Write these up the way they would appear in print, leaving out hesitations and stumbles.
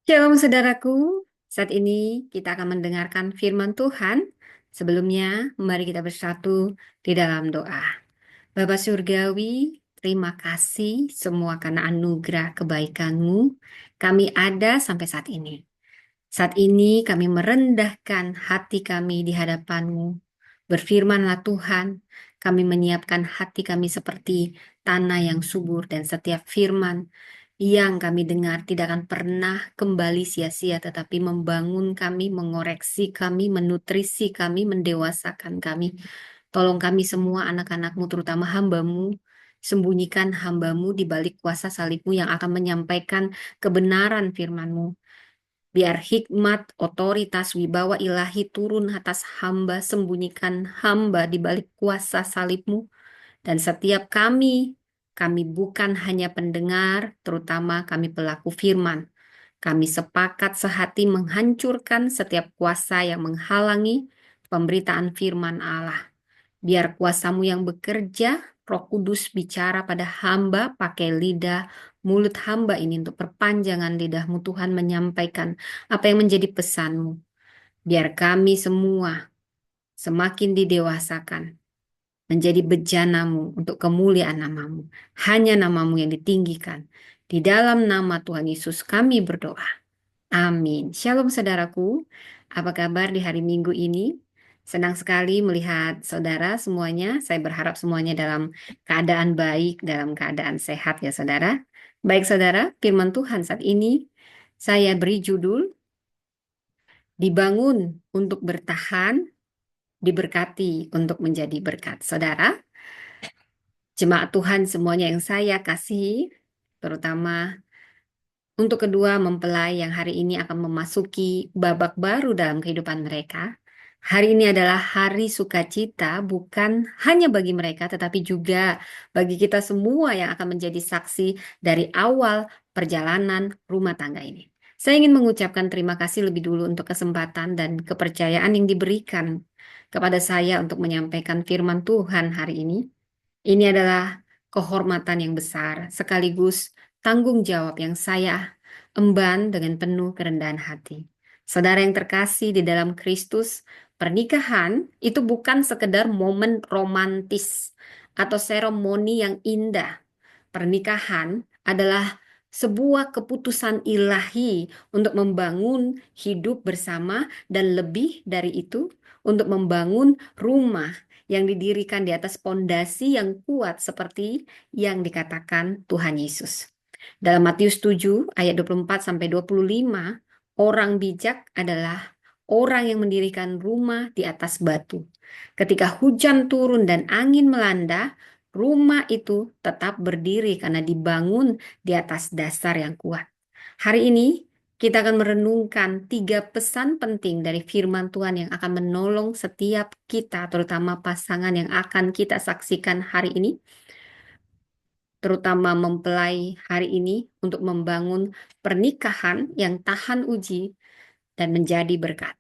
Shalom saudaraku, saat ini kita akan mendengarkan firman Tuhan. Sebelumnya, mari kita bersatu di dalam doa. Bapa Surgawi, terima kasih semua karena anugerah kebaikan-Mu. Kami ada sampai saat ini. Saat ini kami merendahkan hati kami di hadapan-Mu. Berfirmanlah Tuhan, kami menyiapkan hati kami seperti tanah yang subur dan setiap firman yang kami dengar tidak akan pernah kembali sia-sia, tetapi membangun kami, mengoreksi kami, menutrisi kami, mendewasakan kami. Tolong kami semua anak-anak-Mu, terutama hamba-Mu, sembunyikan hamba-Mu di balik kuasa salib-Mu yang akan menyampaikan kebenaran firman-Mu. Biar hikmat, otoritas, wibawa ilahi turun atas hamba, sembunyikan hamba di balik kuasa salib-Mu. Dan setiap kami bukan hanya pendengar, terutama kami pelaku firman. Kami sepakat sehati menghancurkan setiap kuasa yang menghalangi pemberitaan firman Allah. Biar kuasa-Mu yang bekerja, Roh Kudus bicara pada hamba pakai lidah, mulut hamba ini untuk perpanjangan lidah-Mu Tuhan menyampaikan apa yang menjadi pesan-Mu. Biar kami semua semakin didewasakan, menjadi bejana-Mu untuk kemuliaan nama-Mu. Hanya nama-Mu yang ditinggikan. Di dalam nama Tuhan Yesus kami berdoa. Amin. Shalom saudaraku. Apa kabar di hari Minggu ini? Senang sekali melihat saudara semuanya. Saya berharap semuanya dalam keadaan baik, dalam keadaan sehat ya saudara. Baik saudara, firman Tuhan saat ini saya beri judul Dibangun untuk bertahan, diberkati untuk menjadi berkat. Saudara, jemaat Tuhan semuanya yang saya kasihi, terutama untuk kedua mempelai yang hari ini akan memasuki babak baru dalam kehidupan mereka. Hari ini adalah hari sukacita bukan hanya bagi mereka tetapi juga bagi kita semua yang akan menjadi saksi dari awal perjalanan rumah tangga ini. Saya ingin mengucapkan terima kasih lebih dulu untuk kesempatan dan kepercayaan yang diberikan kepada saya untuk menyampaikan firman Tuhan hari ini. Ini adalah kehormatan yang besar, sekaligus tanggung jawab yang saya emban dengan penuh kerendahan hati. Saudara yang terkasih di dalam Kristus, pernikahan itu bukan sekedar momen romantis atau seremoni yang indah. Pernikahan adalah sebuah keputusan ilahi untuk membangun hidup bersama dan lebih dari itu, untuk membangun rumah yang didirikan di atas pondasi yang kuat seperti yang dikatakan Tuhan Yesus. Dalam Matius 7 ayat 24 sampai 25, orang bijak adalah orang yang mendirikan rumah di atas batu. Ketika hujan turun dan angin melanda, rumah itu tetap berdiri karena dibangun di atas dasar yang kuat. Hari ini kita akan merenungkan 3 pesan penting dari firman Tuhan yang akan menolong setiap kita, terutama pasangan yang akan kita saksikan hari ini, terutama mempelai hari ini, untuk membangun pernikahan yang tahan uji dan menjadi berkat.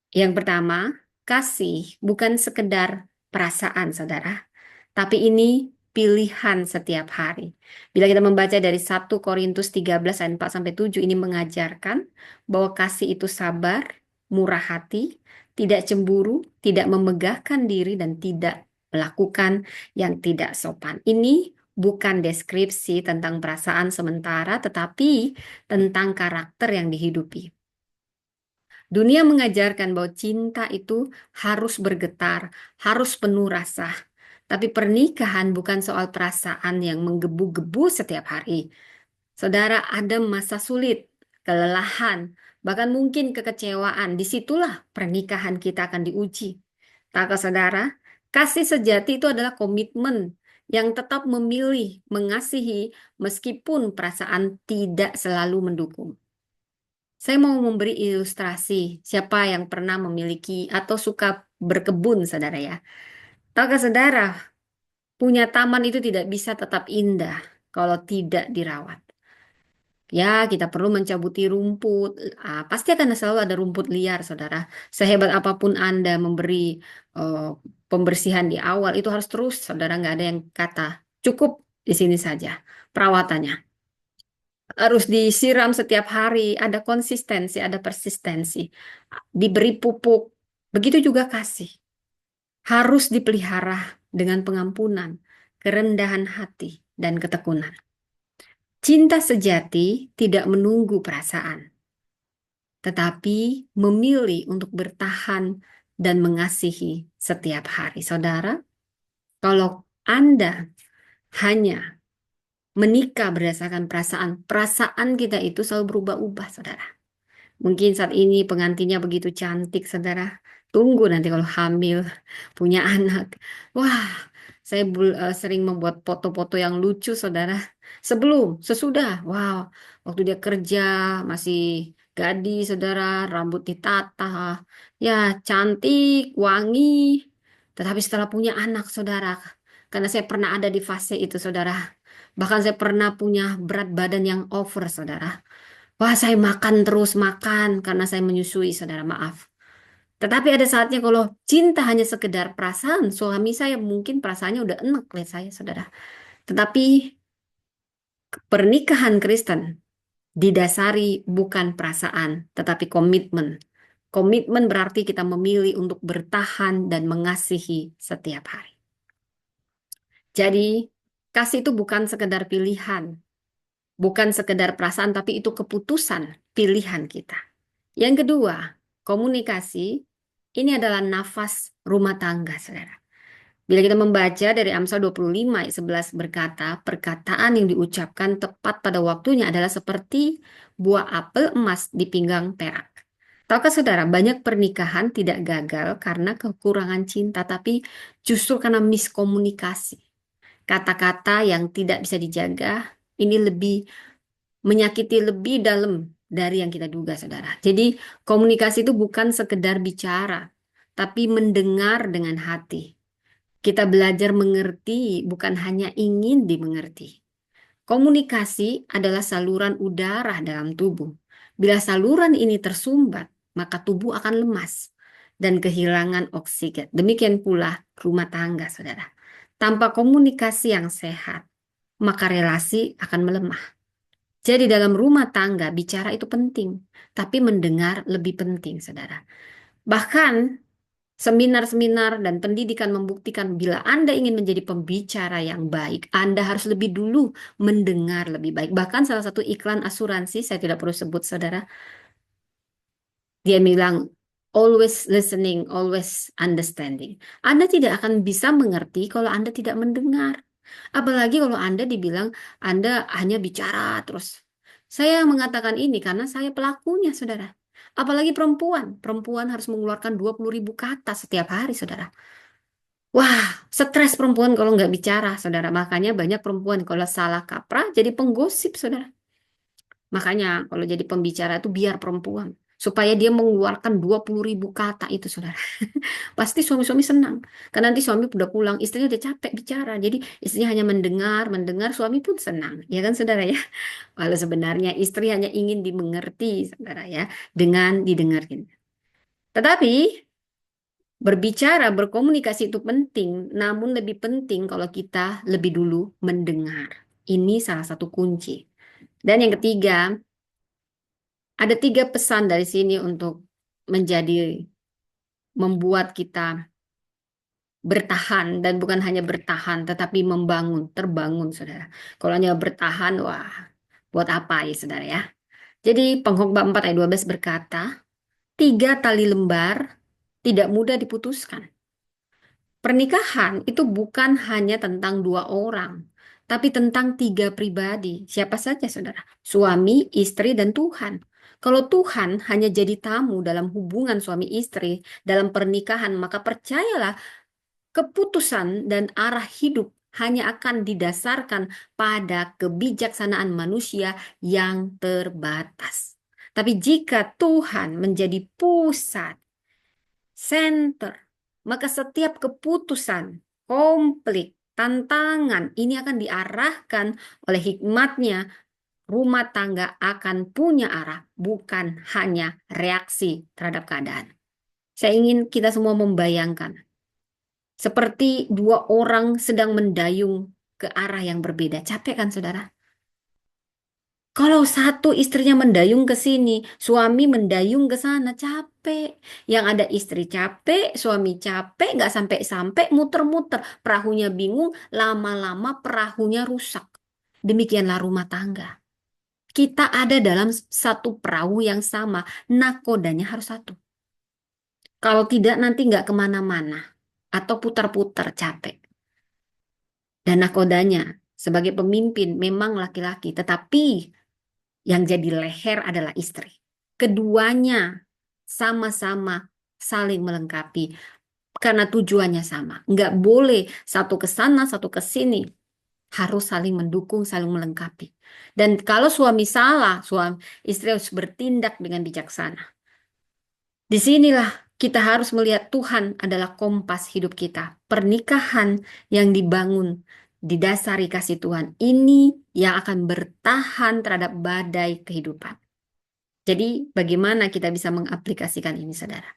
Yang pertama, kasih bukan sekedar perasaan, saudara, tapi ini pilihan setiap hari. Bila kita membaca dari 1 Korintus 13 ayat 4 sampai 7, ini mengajarkan bahwa kasih itu sabar, murah hati, tidak cemburu, tidak memegahkan diri, dan tidak melakukan yang tidak sopan. Ini bukan deskripsi tentang perasaan sementara, tetapi tentang karakter yang dihidupi. Dunia mengajarkan bahwa cinta itu harus bergetar, harus penuh rasa. Tapi pernikahan bukan soal perasaan yang menggebu-gebu setiap hari. Saudara, ada masa sulit, kelelahan, bahkan mungkin kekecewaan. Disitulah pernikahan kita akan diuji. Tahukah saudara, kasih sejati itu adalah komitmen yang tetap memilih, mengasihi, meskipun perasaan tidak selalu mendukung. Saya mau memberi ilustrasi siapa yang pernah memiliki atau suka berkebun, saudara ya. Tahukah saudara, punya taman itu tidak bisa tetap indah kalau tidak dirawat. Ya, kita perlu mencabuti rumput. Pasti akan selalu ada rumput liar, saudara. Sehebat apapun Anda memberi eh, pembersihan di awal, itu harus terus, saudara. Nggak ada yang kata cukup di sini saja perawatannya. harus disiram setiap hari, ada konsistensi, ada persistensi, diberi pupuk. Begitu juga kasih, harus dipelihara dengan pengampunan, kerendahan hati, dan ketekunan. Cinta sejati tidak menunggu perasaan, tetapi memilih untuk bertahan dan mengasihi setiap hari. Saudara, kalau Anda hanya menikah berdasarkan perasaan, perasaan kita itu selalu berubah-ubah, saudara. Mungkin saat ini pengantinnya begitu cantik, saudara. Tunggu nanti kalau hamil, punya anak. Wah, saya sering membuat foto-foto yang lucu, saudara. Sebelum, sesudah, wow, waktu dia kerja masih gadis, saudara, rambut ditata, ya cantik, wangi. Tetapi setelah punya anak, saudara, karena saya pernah ada di fase itu, saudara. Bahkan saya pernah punya berat badan yang over, saudara. Wah, saya makan terus makan karena saya menyusui, saudara, maaf. Tetapi ada saatnya kalau cinta hanya sekedar perasaan, suami saya mungkin perasaannya udah enak lihat saya, saudara. Tetapi pernikahan Kristen didasari bukan perasaan, tetapi komitmen. Komitmen berarti kita memilih untuk bertahan dan mengasihi setiap hari. Jadi, kasih itu bukan sekedar pilihan, bukan sekedar perasaan, tapi itu keputusan pilihan kita. Yang kedua, komunikasi ini adalah nafas rumah tangga, saudara. Bila kita membaca dari Amsal 25 ayat 11 berkata, perkataan yang diucapkan tepat pada waktunya adalah seperti buah apel emas di pinggang perak. Tahukah saudara, banyak pernikahan tidak gagal karena kekurangan cinta, tapi justru karena miskomunikasi. Kata-kata yang tidak bisa dijaga, ini lebih menyakiti lebih dalam dari yang kita duga, saudara. Jadi komunikasi itu bukan sekedar bicara, tapi mendengar dengan hati. Kita belajar mengerti, bukan hanya ingin dimengerti. Komunikasi adalah saluran udara dalam tubuh. Bila saluran ini tersumbat, maka tubuh akan lemas dan kehilangan oksigen. Demikian pula rumah tangga, saudara. Tanpa komunikasi yang sehat, maka relasi akan melemah. Jadi dalam rumah tangga bicara itu penting, tapi mendengar lebih penting, saudara. Bahkan seminar-seminar dan pendidikan membuktikan bila Anda ingin menjadi pembicara yang baik, Anda harus lebih dulu mendengar lebih baik. Bahkan salah satu iklan asuransi, saya tidak perlu sebut, saudara, dia bilang, always listening, always understanding. Anda tidak akan bisa mengerti kalau Anda tidak mendengar. Apalagi kalau Anda dibilang Anda hanya bicara terus. Saya mengatakan ini karena saya pelakunya, saudara. Apalagi perempuan. Perempuan harus mengeluarkan 20.000 kata setiap hari, saudara. Wah, stres perempuan kalau nggak bicara, saudara. Makanya banyak perempuan kalau salah kaprah jadi penggosip, saudara. Makanya kalau jadi pembicara itu biar perempuan. Supaya dia mengeluarkan 20.000 kata itu, saudara. Pasti suami-suami senang. Karena nanti suami udah pulang, istrinya udah capek bicara. Jadi istrinya hanya mendengar, mendengar, suami pun senang. Ya kan, saudara ya? Walau sebenarnya istri hanya ingin dimengerti, saudara ya. Dengan didengarkan. Tetapi berbicara, berkomunikasi itu penting. Namun lebih penting kalau kita lebih dulu mendengar. Ini salah satu kunci. Dan yang ketiga, ada 3 pesan dari sini untuk menjadi membuat kita bertahan dan bukan hanya bertahan tetapi membangun, terbangun, saudara. Kalau hanya bertahan, wah, buat apa ya, saudara ya? Jadi Pengkhotbah 4 ayat 12 berkata, 3 tali lembar tidak mudah diputuskan. Pernikahan itu bukan hanya tentang 2 orang, tapi tentang 3 pribadi. Siapa saja, saudara? Suami, istri, dan Tuhan. Kalau Tuhan hanya jadi tamu dalam hubungan suami istri, dalam pernikahan, maka percayalah keputusan dan arah hidup hanya akan didasarkan pada kebijaksanaan manusia yang terbatas. Tapi jika Tuhan menjadi pusat, center, maka setiap keputusan, konflik, tantangan ini akan diarahkan oleh hikmatnya. Rumah tangga akan punya arah, bukan hanya reaksi terhadap keadaan. Saya ingin kita semua membayangkan seperti 2 orang sedang mendayung ke arah yang berbeda. Capek kan, saudara? Kalau satu istrinya mendayung ke sini, suami mendayung ke sana, capek. Yang ada istri capek, suami capek, nggak sampai-sampai muter-muter. Perahunya bingung, lama-lama perahunya rusak. Demikianlah rumah tangga. Kita ada dalam satu perahu yang sama, nakodanya harus satu. Kalau tidak nanti nggak kemana-mana. Atau putar-putar capek. Dan nakodanya sebagai pemimpin memang laki-laki, tetapi yang jadi leher adalah istri. Keduanya sama-sama saling melengkapi karena tujuannya sama. Nggak boleh satu ke sana, satu ke sini. Harus saling mendukung, saling melengkapi. Dan kalau suami salah, suami istri harus bertindak dengan bijaksana. Disinilah kita harus melihat Tuhan adalah kompas hidup kita. Pernikahan yang dibangun didasari kasih Tuhan ini yang akan bertahan terhadap badai kehidupan. Jadi bagaimana kita bisa mengaplikasikan ini, saudara?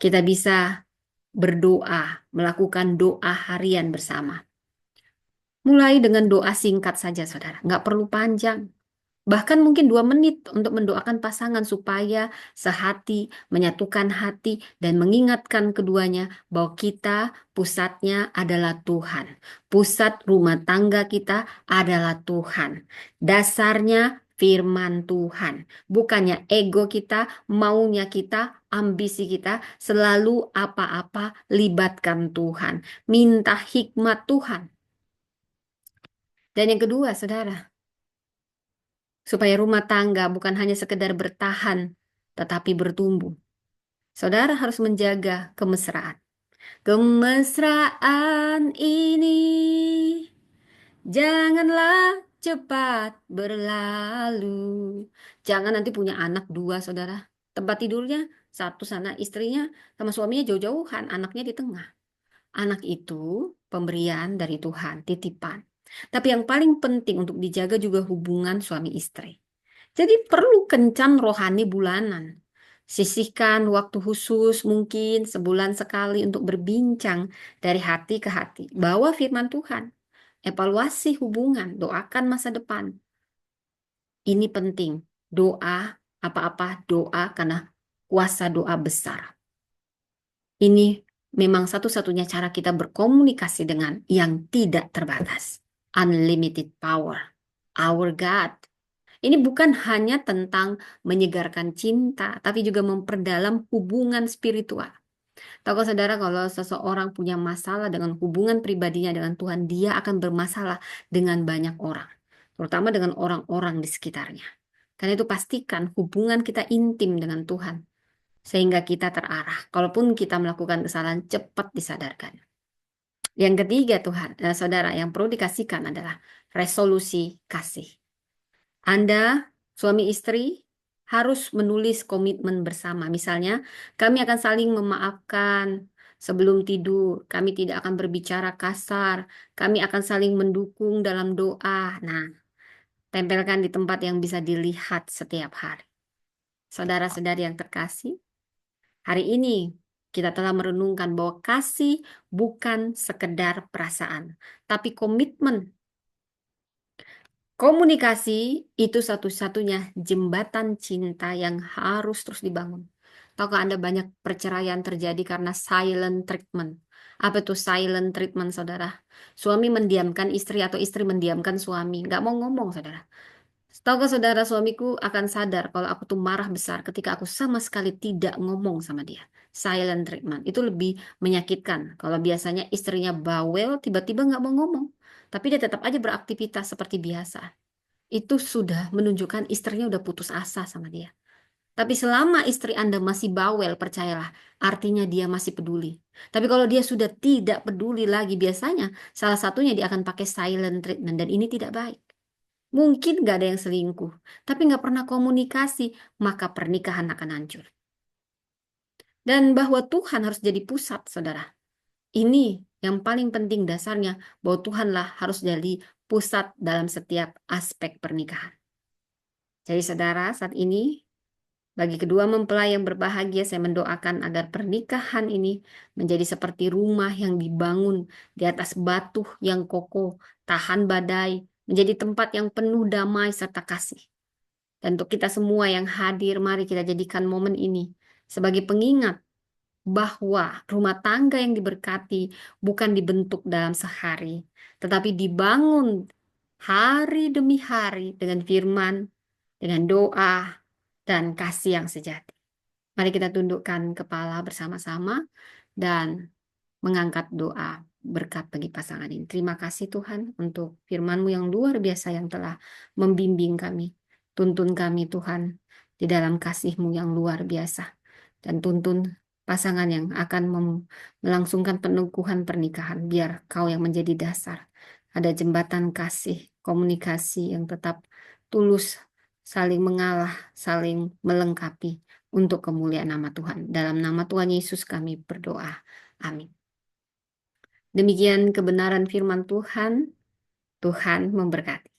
Kita bisa berdoa, melakukan doa harian bersama. Mulai dengan doa singkat saja, saudara. Nggak perlu panjang. Bahkan mungkin 2 menit untuk mendoakan pasangan supaya sehati, menyatukan hati, dan mengingatkan keduanya bahwa kita pusatnya adalah Tuhan. Pusat rumah tangga kita adalah Tuhan. Dasarnya firman Tuhan. Bukannya ego kita, maunya kita, ambisi kita, selalu apa-apa libatkan Tuhan. Minta hikmat Tuhan. Dan yang kedua, saudara, supaya rumah tangga bukan hanya sekedar bertahan, tetapi bertumbuh. Saudara harus menjaga kemesraan. Kemesraan ini janganlah cepat berlalu. Jangan nanti punya anak 2, saudara. Tempat tidurnya satu sana istrinya sama suaminya jauh-jauhan, anaknya di tengah. Anak itu pemberian dari Tuhan, titipan. Tapi yang paling penting untuk dijaga juga hubungan suami istri. Jadi perlu kencan rohani bulanan. Sisihkan waktu khusus mungkin sebulan sekali untuk berbincang dari hati ke hati. Bawa firman Tuhan. Evaluasi hubungan, doakan masa depan. Ini penting. Doa, apa-apa doa karena kuasa doa besar. Ini memang satu-satunya cara kita berkomunikasi dengan yang tidak terbatas. Unlimited power. Our God. Ini bukan hanya tentang menyegarkan cinta, tapi juga memperdalam hubungan spiritual. Tahu saudara, kalau seseorang punya masalah dengan hubungan pribadinya dengan Tuhan, dia akan bermasalah dengan banyak orang, terutama dengan orang-orang di sekitarnya. Karena itu pastikan hubungan kita intim dengan Tuhan, sehingga kita terarah. Kalaupun kita melakukan kesalahan, cepat disadarkan. Yang ketiga, saudara, yang perlu dikasihkan adalah resolusi kasih. Anda, suami istri, harus menulis komitmen bersama. Misalnya, kami akan saling memaafkan sebelum tidur. Kami tidak akan berbicara kasar. Kami akan saling mendukung dalam doa. Nah, tempelkan di tempat yang bisa dilihat setiap hari. Saudara-saudari yang terkasih, hari ini kita telah merenungkan bahwa kasih bukan sekedar perasaan, tapi komitmen. Komunikasi itu satu-satunya jembatan cinta yang harus terus dibangun. Tahukah Anda banyak perceraian terjadi karena silent treatment? Apa itu silent treatment, saudara? Suami mendiamkan istri atau istri mendiamkan suami. Nggak mau ngomong, saudara. Tahukah saudara, suamiku akan sadar kalau aku tuh marah besar ketika aku sama sekali tidak ngomong sama dia. Silent treatment. Itu lebih menyakitkan. Kalau biasanya istrinya bawel, tiba-tiba nggak mau ngomong. Tapi dia tetap aja beraktivitas seperti biasa. Itu sudah menunjukkan istrinya udah putus asa sama dia. Tapi selama istri Anda masih bawel, percayalah, artinya dia masih peduli. Tapi kalau dia sudah tidak peduli lagi, biasanya salah satunya dia akan pakai silent treatment, dan ini tidak baik. Mungkin nggak ada yang selingkuh, tapi nggak pernah komunikasi, maka pernikahan akan hancur. Dan bahwa Tuhan harus jadi pusat, saudara. Ini yang paling penting dasarnya, bahwa Tuhanlah harus jadi pusat dalam setiap aspek pernikahan. Jadi saudara, saat ini bagi kedua mempelai yang berbahagia, saya mendoakan agar pernikahan ini menjadi seperti rumah yang dibangun di atas batu yang kokoh, tahan badai, menjadi tempat yang penuh damai serta kasih. Dan untuk kita semua yang hadir, mari kita jadikan momen ini sebagai pengingat bahwa rumah tangga yang diberkati bukan dibentuk dalam sehari, tetapi dibangun hari demi hari dengan firman, dengan doa, dan kasih yang sejati. Mari kita tundukkan kepala bersama-sama dan mengangkat doa berkat bagi pasangan ini. Terima kasih Tuhan untuk firman-Mu yang luar biasa yang telah membimbing kami. Tuntun kami Tuhan di dalam kasih-Mu yang luar biasa. Dan tuntun pasangan yang akan melangsungkan peneguhan pernikahan. Biar Kau yang menjadi dasar. Ada jembatan kasih, komunikasi yang tetap tulus, saling mengalah, saling melengkapi untuk kemuliaan nama Tuhan. Dalam nama Tuhan Yesus kami berdoa. Amin. Demikian kebenaran firman Tuhan. Tuhan memberkati.